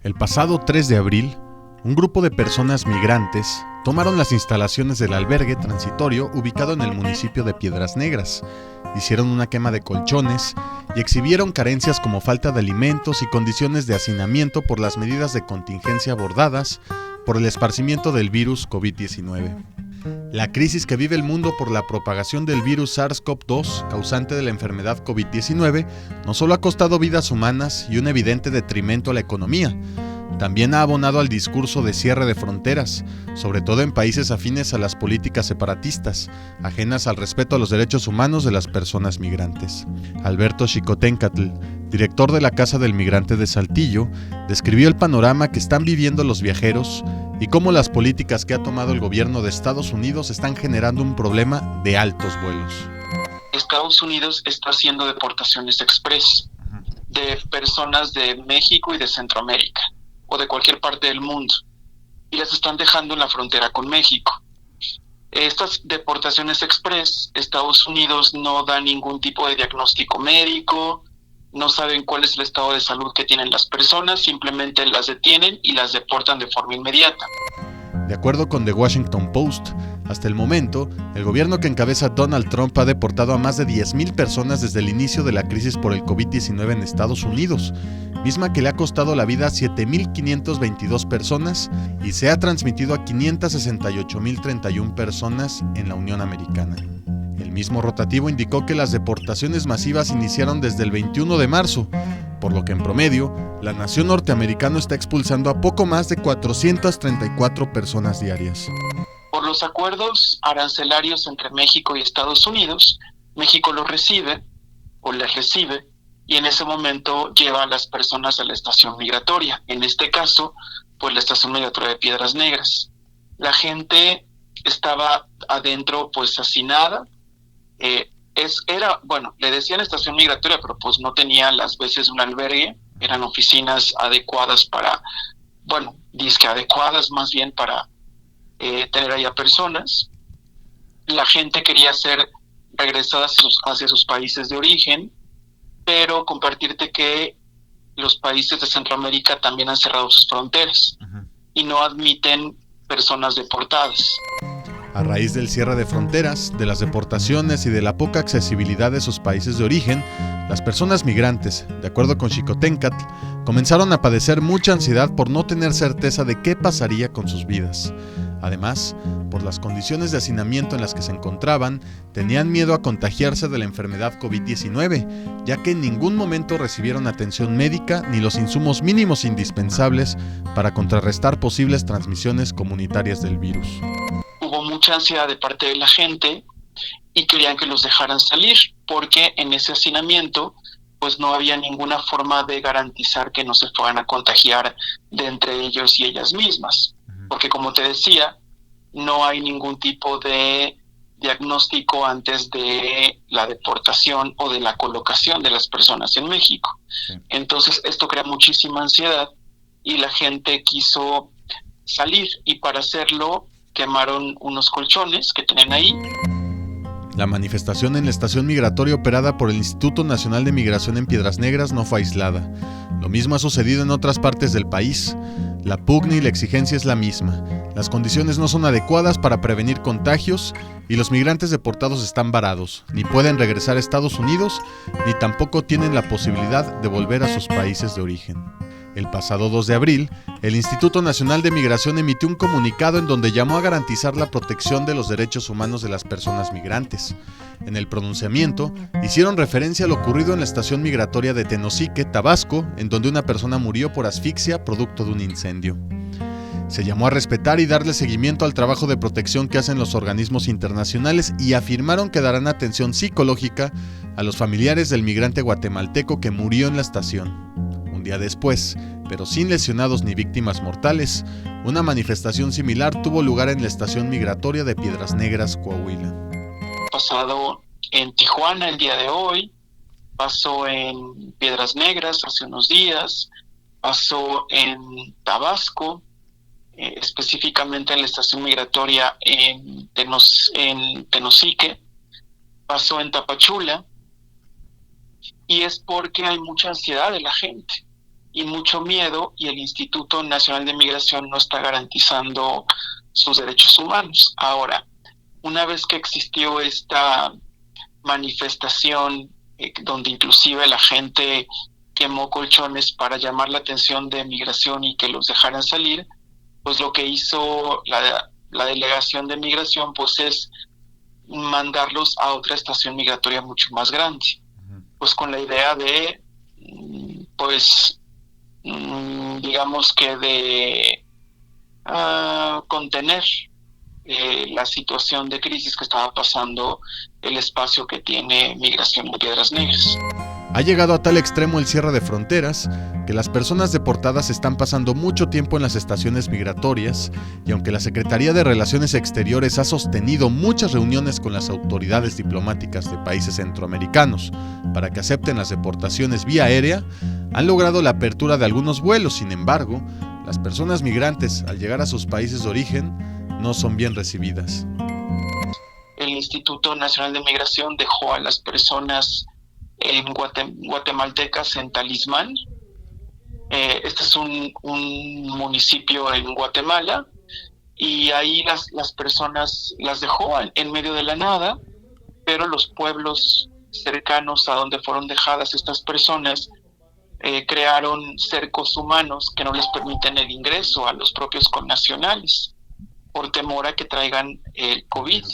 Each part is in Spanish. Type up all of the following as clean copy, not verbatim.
El pasado 3 de abril, un grupo de personas migrantes tomaron las instalaciones del albergue transitorio ubicado en el municipio de Piedras Negras, hicieron una quema de colchones y exhibieron carencias como falta de alimentos y condiciones de hacinamiento por las medidas de contingencia abordadas por el esparcimiento del virus COVID-19. La crisis que vive el mundo por la propagación del virus SARS-CoV-2, causante de la enfermedad COVID-19, no solo ha costado vidas humanas y un evidente detrimento a la economía, también ha abonado al discurso de cierre de fronteras, sobre todo en países afines a las políticas separatistas, ajenas al respeto a los derechos humanos de las personas migrantes. Alberto Xicoténcatl, director de la Casa del Migrante de Saltillo, describió el panorama que están viviendo los viajeros y cómo las políticas que ha tomado el gobierno de Estados Unidos están generando un problema de altos vuelos. Estados Unidos está haciendo deportaciones express de personas de México y de Centroamérica o de cualquier parte del mundo y las están dejando en la frontera con México. Estas deportaciones express, Estados Unidos no da ningún tipo de diagnóstico médico, no saben cuál es el estado de salud que tienen las personas, simplemente las detienen y las deportan de forma inmediata. De acuerdo con The Washington Post, hasta el momento, el gobierno que encabeza Donald Trump ha deportado a más de 10,000 personas desde el inicio de la crisis por el COVID-19 en Estados Unidos, misma que le ha costado la vida a 7,522 personas y se ha transmitido a 568,031 personas en la Unión Americana. El mismo rotativo indicó que las deportaciones masivas iniciaron desde el 21 de marzo, por lo que en promedio, la nación norteamericana está expulsando a poco más de 434 personas diarias. Por los acuerdos arancelarios entre México y Estados Unidos, México los recibe o les recibe y en ese momento lleva a las personas a la estación migratoria. En este caso, pues la estación migratoria de Piedras Negras. La gente estaba adentro pues hacinada. Le decían estación migratoria, pero pues no tenía las veces un albergue, eran oficinas adecuadas disque adecuadas más bien para tener allá personas. La gente quería ser regresada hacia sus países de origen, pero compartirte que los países de Centroamérica también han cerrado sus fronteras y no admiten personas deportadas. A raíz del cierre de fronteras, de las deportaciones y de la poca accesibilidad de sus países de origen, las personas migrantes, de acuerdo con Xicoténcatl, comenzaron a padecer mucha ansiedad por no tener certeza de qué pasaría con sus vidas. Además, por las condiciones de hacinamiento en las que se encontraban, tenían miedo a contagiarse de la enfermedad COVID-19, ya que en ningún momento recibieron atención médica ni los insumos mínimos indispensables para contrarrestar posibles transmisiones comunitarias del virus. Hubo mucha ansiedad de parte de la gente y querían que los dejaran salir, porque en ese hacinamiento pues no había ninguna forma de garantizar que no se fueran a contagiar de entre ellos y ellas mismas. Porque como te decía, no hay ningún tipo de diagnóstico antes de la deportación o de la colocación de las personas en México. Sí. Entonces esto crea muchísima ansiedad y la gente quiso salir y para hacerlo quemaron unos colchones que tenían ahí. La manifestación en la estación migratoria operada por el Instituto Nacional de Migración en Piedras Negras no fue aislada. Lo mismo ha sucedido en otras partes del país. La pugna y la exigencia es la misma. Las condiciones no son adecuadas para prevenir contagios y los migrantes deportados están varados. Ni pueden regresar a Estados Unidos, ni tampoco tienen la posibilidad de volver a sus países de origen. El pasado 2 de abril, el Instituto Nacional de Migración emitió un comunicado en donde llamó a garantizar la protección de los derechos humanos de las personas migrantes. En el pronunciamiento, hicieron referencia a lo ocurrido en la estación migratoria de Tenosique, Tabasco, en donde una persona murió por asfixia producto de un incendio. Se llamó a respetar y darle seguimiento al trabajo de protección que hacen los organismos internacionales y afirmaron que darán atención psicológica a los familiares del migrante guatemalteco que murió en la estación. Un día después, pero sin lesionados ni víctimas mortales, una manifestación similar tuvo lugar en la estación migratoria de Piedras Negras, Coahuila. Pasado en Tijuana el día de hoy, pasó en Piedras Negras hace unos días, pasó en Tabasco, específicamente en la estación migratoria en Tenosique, pasó en Tapachula, y es porque hay mucha ansiedad de la gente. y mucho miedo, y el Instituto Nacional de Migración no está garantizando sus derechos humanos. Ahora, una vez que existió esta manifestación donde inclusive la gente quemó colchones para llamar la atención de migración y que los dejaran salir, pues lo que hizo la delegación de migración pues es mandarlos a otra estación migratoria mucho más grande, pues con la idea de pues digamos que de contener la situación de crisis que estaba pasando el espacio que tiene migración en Piedras Negras. Ha llegado a tal extremo el cierre de fronteras que las personas deportadas están pasando mucho tiempo en las estaciones migratorias, y aunque la Secretaría de Relaciones Exteriores ha sostenido muchas reuniones con las autoridades diplomáticas de países centroamericanos para que acepten las deportaciones vía aérea, han logrado la apertura de algunos vuelos. Sin embargo, las personas migrantes, al llegar a sus países de origen, no son bien recibidas. El Instituto Nacional de Migración dejó a las personas guatemaltecas en Talismán. Este es un municipio en Guatemala, y ahí las personas las dejó en medio de la nada, pero los pueblos cercanos a donde fueron dejadas estas personas crearon cercos humanos que no les permiten el ingreso a los propios connacionales por temor a que traigan el COVID.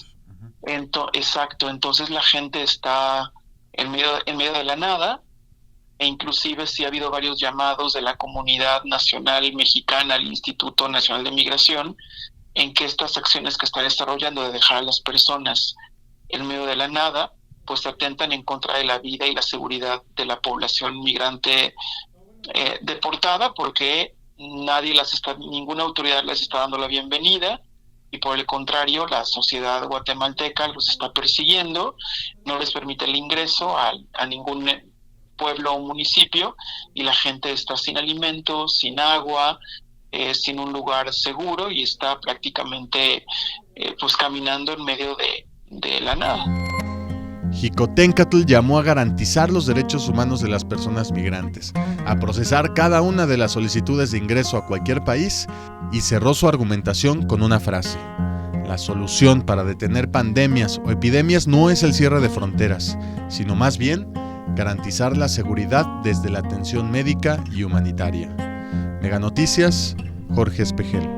Exacto, entonces la gente está en medio de la nada, e inclusive sí ha habido varios llamados de la comunidad nacional mexicana al Instituto Nacional de Migración en que estas acciones que está desarrollando de dejar a las personas en medio de la nada, pues atentan en contra de la vida y la seguridad de la población migrante deportada, porque ninguna autoridad les está dando la bienvenida, y por el contrario, la sociedad guatemalteca los está persiguiendo, no les permite el ingreso a ningún pueblo o municipio, y la gente está sin alimentos, sin agua, sin un lugar seguro, y está prácticamente pues caminando en medio de la nada. Xicoténcatl llamó a garantizar los derechos humanos de las personas migrantes, a procesar cada una de las solicitudes de ingreso a cualquier país, y cerró su argumentación con una frase: la solución para detener pandemias o epidemias no es el cierre de fronteras, sino más bien garantizar la seguridad desde la atención médica y humanitaria. Mega Noticias, Jorge Espejel.